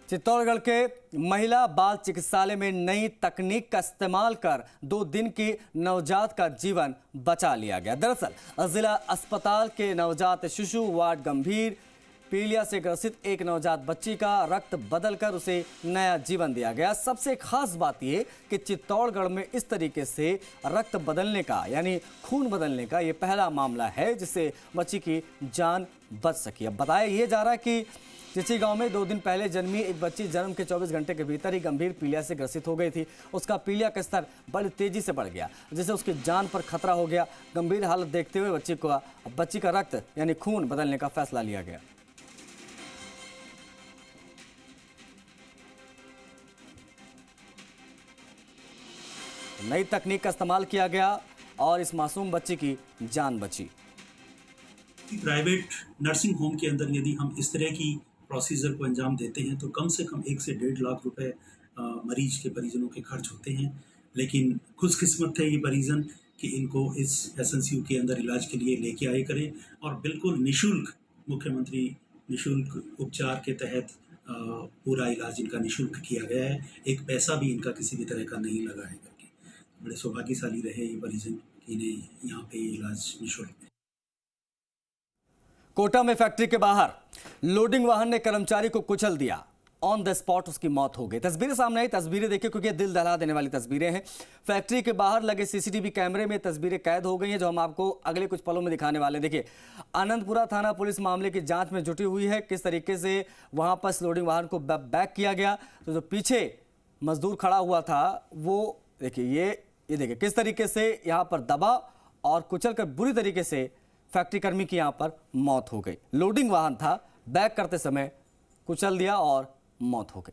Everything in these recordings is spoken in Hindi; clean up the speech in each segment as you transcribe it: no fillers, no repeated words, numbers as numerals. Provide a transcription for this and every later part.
चित्तौड़गढ़ के महिला बाल चिकित्सालय में नई तकनीक का इस्तेमाल कर 2 दिन की नवजात का जीवन बचा लिया गया। दरअसल जिला अस्पताल के नवजात शिशु वार्ड गंभीर पीलिया से ग्रसित एक नवजात बच्ची का रक्त बदलकर उसे नया जीवन दिया गया। सबसे खास बात यह कि चित्तौड़गढ़ में इस तरीके से रक्त बदलने का यानी खून बदलने का ये पहला मामला है जिससे बच्ची की जान बच सकी। अब बताया यह जा रहा है कि चिची गांव में 2 दिन पहले जन्मी एक बच्ची जन्म के 24 घंटे के भीतर ही गंभीर पीलिया से ग्रसित हो गई थी। उसका पीलिया का स्तर बड़ी तेजी से बढ़ गया जिससे उसकी जान पर खतरा हो गया। गंभीर हालत देखते हुए बच्ची का रक्त यानी खून बदलने का फैसला लिया गया। नई तकनीक का इस्तेमाल किया गया और इस मासूम बच्ची की जान बची। प्राइवेट नर्सिंग होम के अंदर यदि हम इस तरह की प्रोसीजर को अंजाम देते हैं तो कम से कम 1 से 1.5 लाख रुपए मरीज के परिजनों के खर्च होते हैं। लेकिन खुशकिस्मत है ये परिजन कि इनको इस एसएनसीयू के अंदर इलाज के लिए लेके आए करें और बिल्कुल निःशुल्क मुख्यमंत्री निःशुल्क उपचार के तहत पूरा इलाज इनका निःशुल्क किया गया है। एक पैसा भी इनका किसी भी तरह का नहीं लगा है करके बड़े सौभाग्यशाली रहे ये परिजन कि इन्हें यहाँ पे इलाज निःशुल्क। कोटा में फैक्ट्री के बाहर लोडिंग वाहन ने कर्मचारी को कुचल दिया। ऑन द स्पॉट उसकी मौत हो गई। तस्वीरें सामने आई, तस्वीरें देखिए क्योंकि दिल दहला देने वाली तस्वीरें हैं। फैक्ट्री के बाहर लगे सीसीटीवी कैमरे में तस्वीरें कैद हो गई हैं जो हम आपको अगले कुछ पलों में दिखाने वाले हैं। देखिए आनंदपुरा थाना पुलिस मामले की जांच में जुटी हुई है। किस तरीके से वहां पर लोडिंग वाहन को बैक किया गया तो जो पीछे मजदूर खड़ा हुआ था वो देखिए ये देखिए किस तरीके से यहां पर दबा और कुचल कर बुरी तरीके से फैक्ट्री कर्मी की यहां पर मौत हो गई। लोडिंग वाहन था, बैक करते समय कुचल दिया और मौत हो गई।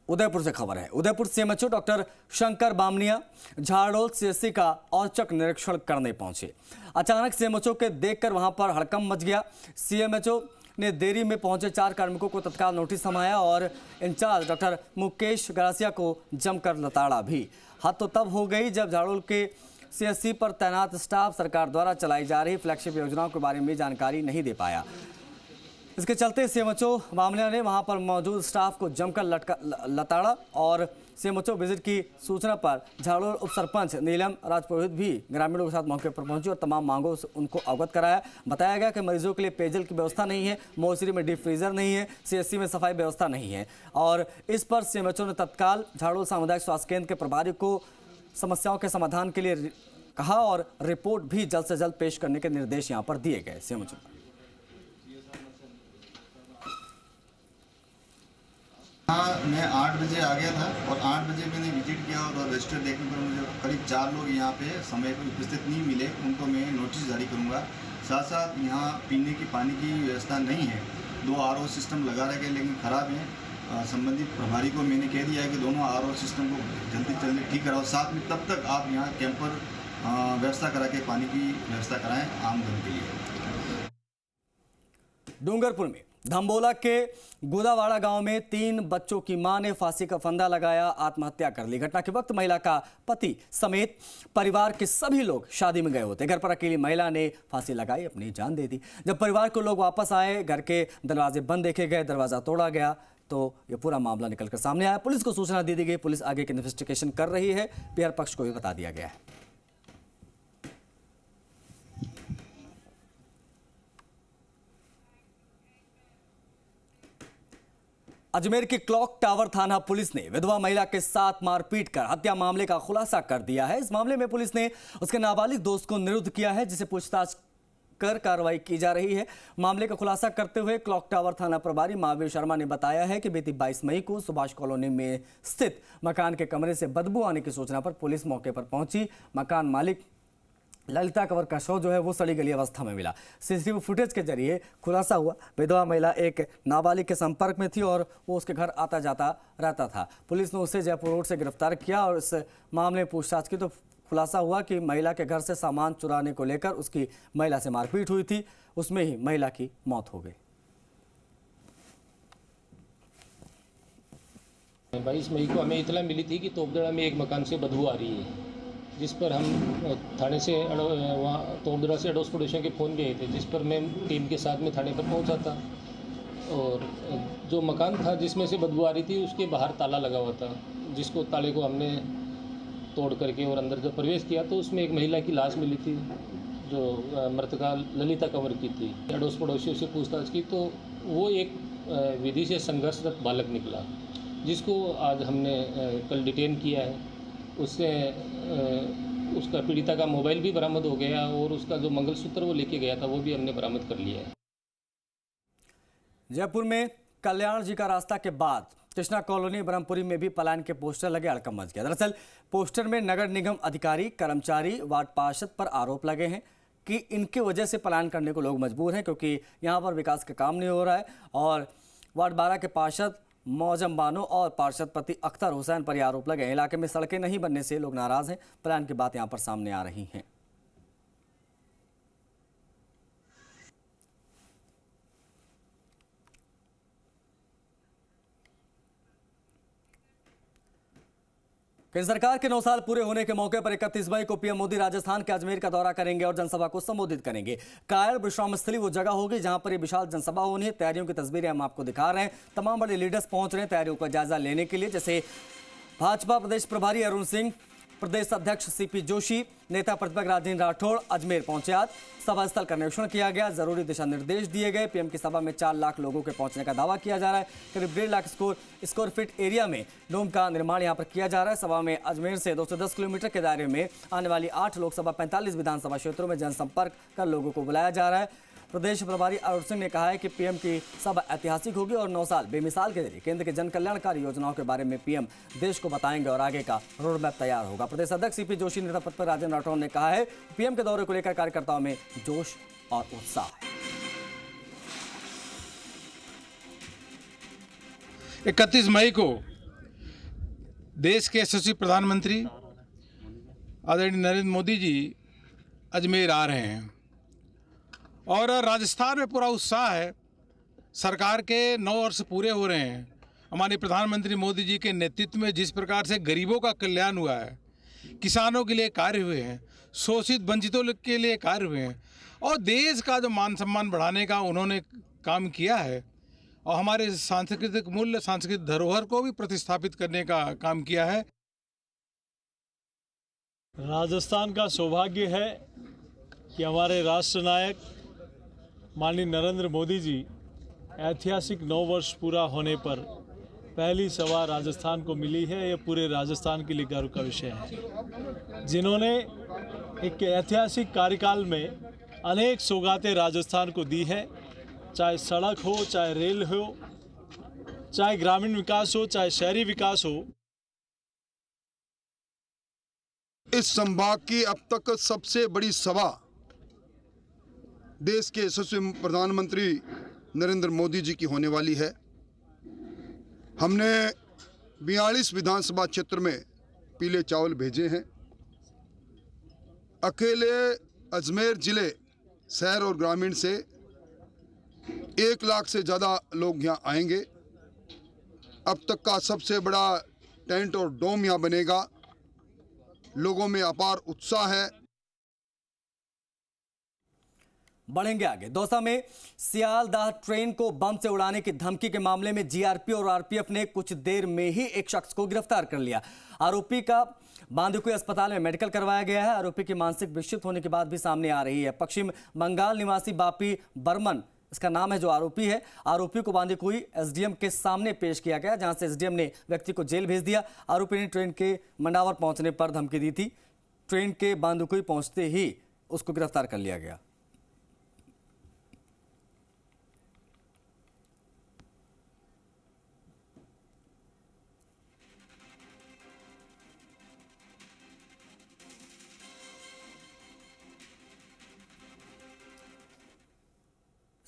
उदयपुर से खबर है। Udaipur CMHO doctor Shankar Bamania Jhadol CSC का औचक निरीक्षण करने पहुंचे। अचानक सीएमएचओ के देखकर वहां पर हड़कंप मच गया। सीएमएचओ ने देरी में पहुंचे 4 कार्मिकों को तत्काल नोटिस थमाया और इंचार्ज डॉक्टर मुकेश गरासिया को जमकर लताड़ा भी। हद तो तब हो गई जब झाड़ोल के सीएससी पर तैनात स्टाफ सरकार द्वारा चलाई जा रही फ्लैगशिप योजनाओं के बारे में जानकारी नहीं दे पाया। इसके चलते सीएमएचओ मामले ने वहां पर मौजूद स्टाफ को जमकर लताड़ा और सीएमएचओ विजिट की सूचना पर झाड़ोल उप सरपंच नीलम राजपुरोहित भी ग्रामीणों के साथ मौके पर पहुंची और तमाम मांगों से उनको अवगत कराया। बताया गया कि मरीजों के लिए पेयजल की व्यवस्था नहीं है, मोर्चरी में डीप फ्रीजर नहीं है, सीएससी में सफाई व्यवस्था नहीं है और इस पर सीएमएचओ ने तत्काल झाड़ोल सामुदायिक स्वास्थ्य केंद्र के प्रभारी को समस्याओं के समाधान के लिए कहा और रिपोर्ट भी जल्द से जल्द पेश करने के निर्देश यहाँ पर दिए गए। सीएमएचओ हाँ, मैं 8 बजे आ गया था और 8 बजे मैंने विजिट किया और रजिस्टर देखने पर मुझे करीब 4 लोग यहाँ पे समय पर उपस्थित नहीं मिले, उनको मैं नोटिस जारी करूँगा। साथ साथ यहाँ पीने की पानी की व्यवस्था नहीं है। 2 RO सिस्टम लगा रखे लेकिन ख़राब है। संबंधित प्रभारी को मैंने कह दिया है कि दोनों RO सिस्टम को जल्दी से जल्दी ठीक कराओ। साथ में तब तक आप यहाँ कैंपर व्यवस्था करा के पानी की व्यवस्था कराएँ आमजन के लिए। डूंगरपुर में धम्बोला के गोदावाड़ा गांव में 3 बच्चों की मां ने फांसी का फंदा लगाया आत्महत्या कर ली। घटना के वक्त महिला का पति समेत परिवार के सभी लोग शादी में गए होते। घर पर अकेली महिला ने फांसी लगाई, अपनी जान दे दी। जब परिवार के लोग वापस आए, घर के दरवाजे बंद देखे गए, दरवाजा तोड़ा गया तो यह पूरा मामला निकलकर सामने आया। पुलिस को सूचना दे दी गई, पुलिस आगे की इन्वेस्टिगेशन कर रही है। पीआर पक्ष को भी बता दिया गया है। अजमेर की क्लॉक टावर थाना पुलिस ने विधवा महिला के साथ मारपीट कर हत्या मामले का खुलासा कर दिया है। इस मामले में पुलिस ने उसके नाबालिग दोस्त को निरुद्ध किया है जिसे पूछताछ कर कार्रवाई की जा रही है। मामले का खुलासा करते हुए क्लॉक टावर थाना प्रभारी महावीर शर्मा ने बताया है कि बीती 22 मई को सुभाष कॉलोनी में स्थित मकान के कमरे से बदबू आने की सूचना पर पुलिस मौके पर पहुंची। मकान मालिक ललिता कंवर का शव जो है वो सड़ी गली अवस्था में मिला। सीसीटीवी फुटेज के जरिए खुलासा हुआ विधवा महिला एक नाबालिग के संपर्क में थी और वो उसके घर आता जाता रहता था। पुलिस ने उसे जयपुर रोड से गिरफ्तार किया और इस मामले में पूछताछ की तो खुलासा हुआ कि महिला के घर से सामान चुराने को लेकर उसकी महिला से मारपीट हुई थी, उसमें ही महिला की मौत हो गई। 22 मई को हमें इतला मिली थी कि तोपदड़ा में एक मकान से बदबू आ रही है, जिस पर हम थाने से वहाँ तोपदड़ा से अड़ोस पड़ोसियों के फ़ोन गए थे, जिस पर मैं टीम के साथ में थाने पर पहुँचा था। और जो मकान था जिसमें से बदबू आ रही थी उसके बाहर ताला लगा हुआ था, जिसको ताले को हमने तोड़ करके और अंदर जब प्रवेश किया तो उसमें एक महिला की लाश मिली थी जो मृतका ललिता कंवर की थी। अड़ोस पड़ोसियों से पूछताछ की तो वो एक विधि से संघर्षरत बालक निकला, जिसको आज हमने कल डिटेन किया है। उससे उसका पीड़िता का मोबाइल भी बरामद हो गया और उसका जो मंगलसूत्र वो लेके गया था वो भी हमने बरामद कर लिया है। जयपुर में कल्याण जी का रास्ता के बाद कृष्णा कॉलोनी ब्रह्मपुरी में भी पलायन के पोस्टर लगे, हड़कंप मच गया। दरअसल पोस्टर में नगर निगम अधिकारी, कर्मचारी, वार्ड पार्षद पर आरोप लगे हैं कि इनकी वजह से पलायन करने को लोग मजबूर हैं क्योंकि यहाँ पर विकास का काम नहीं हो रहा है। और वार्ड 12 के पार्षद मौजम बानो और पार्षद पति अख्तर हुसैन पर यह आरोप लगे। इलाके में सड़कें नहीं बनने से लोग नाराज हैं। पलायन की बात यहाँ पर सामने आ रही हैं। केंद्र सरकार के 9 साल पूरे होने के मौके पर 31 मई को पीएम मोदी राजस्थान के अजमेर का दौरा करेंगे और जनसभा को संबोधित करेंगे। कायल विश्राम स्थली वो जगह होगी जहां पर ये विशाल जनसभा होनी है। तैयारियों की तस्वीरें हम आपको दिखा रहे हैं। तमाम बड़े लीडर्स पहुंच रहे हैं तैयारियों का जायजा लेने के लिए, जैसे भाजपा प्रदेश प्रभारी अरुण सिंह, प्रदेश अध्यक्ष सीपी जोशी, नेता प्रतिपक्ष राजेंद्र राठौड़ अजमेर पहुंचे। आज सभा स्थल का निरीक्षण किया गया, जरूरी दिशा निर्देश दिए गए। पीएम की सभा में 4 लाख लोगों के पहुंचने का दावा किया जा रहा है। करीब 1.5 लाख स्क्वायर फीट एरिया में डोम का निर्माण यहां पर किया जा रहा है। सभा में अजमेर से 210 किलोमीटर के दायरे में आने वाली 8 लोकसभा 45 विधानसभा क्षेत्रों में जनसंपर्क कर लोगों को बुलाया जा रहा है। प्रदेश प्रभारी अरुण सिंह ने कहा है कि पीएम की सभा ऐतिहासिक होगी और 9 साल बेमिसाल के जरिए केंद्र के जन कल्याणकारी योजनाओं के बारे में पीएम देश को बताएंगे और आगे का रोड मैप तैयार होगा। प्रदेश अध्यक्ष सीपी जोशी, नेता प्रतिपक्ष राजेंद्र राठौड़ ने कहा है पीएम के दौरे को लेकर कार्यकर्ताओं में जोश और उत्साह है। 31 मई को देश के यशस्वी प्रधानमंत्री आदरणीय नरेंद्र मोदी जी अजमेर आ रहे हैं और राजस्थान में पूरा उत्साह है। सरकार के 9 वर्ष पूरे हो रहे हैं। हमारे प्रधानमंत्री मोदी जी के नेतृत्व में जिस प्रकार से गरीबों का कल्याण हुआ है, किसानों के लिए कार्य हुए हैं, शोषित वंचितों के लिए कार्य हुए हैं और देश का जो मान सम्मान बढ़ाने का उन्होंने काम किया है और हमारे सांस्कृतिक मूल्य, सांस्कृतिक धरोहर को भी प्रतिस्थापित करने का काम किया है। राजस्थान का सौभाग्य है कि हमारे राष्ट्र नायक माननीय नरेंद्र मोदी जी ऐतिहासिक 9 वर्ष पूरा होने पर पहली सभा राजस्थान को मिली है। यह पूरे राजस्थान के लिए गर्व का विषय है, जिन्होंने एक ऐतिहासिक कार्यकाल में अनेक सौगातें राजस्थान को दी है, चाहे सड़क हो, चाहे रेल हो, चाहे ग्रामीण विकास हो, चाहे शहरी विकास हो। इस संभाग की अब तक सबसे बड़ी सभा देश के यशस्वी प्रधानमंत्री नरेंद्र मोदी जी की होने वाली है। हमने 42 विधानसभा क्षेत्र में पीले चावल भेजे हैं। अकेले अजमेर जिले शहर और ग्रामीण से 1 लाख से ज़्यादा लोग यहाँ आएंगे। अब तक का सबसे बड़ा टेंट और डोम यहाँ बनेगा। लोगों में अपार उत्साह है। बढ़ेंगे आगे। दौसा में सियालदाह ट्रेन को बम से उड़ाने की धमकी के मामले में जीआरपी और आरपीएफ ने कुछ देर में ही एक शख्स को गिरफ्तार कर लिया। आरोपी का बांदीकुई अस्पताल में मेडिकल करवाया गया है। आरोपी की मानसिक विक्षिप्त होने की बात भी सामने आ रही है। पश्चिम बंगाल निवासी बापी बर्मन इसका नाम है जो आरोपी है। आरोपी को बांदीकुई एसडीएम के सामने पेश किया गया, जहां से एसडीएम ने व्यक्ति को जेल भेज दिया। आरोपी ने ट्रेन के मंडावर पहुंचने पर धमकी दी थी। ट्रेन के बांदीकुई पहुंचते ही उसको गिरफ्तार कर लिया गया।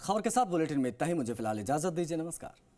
खबर के साथ बुलेटिन में इतना ही। मुझे फिलहाल इजाजत दीजिए। नमस्कार।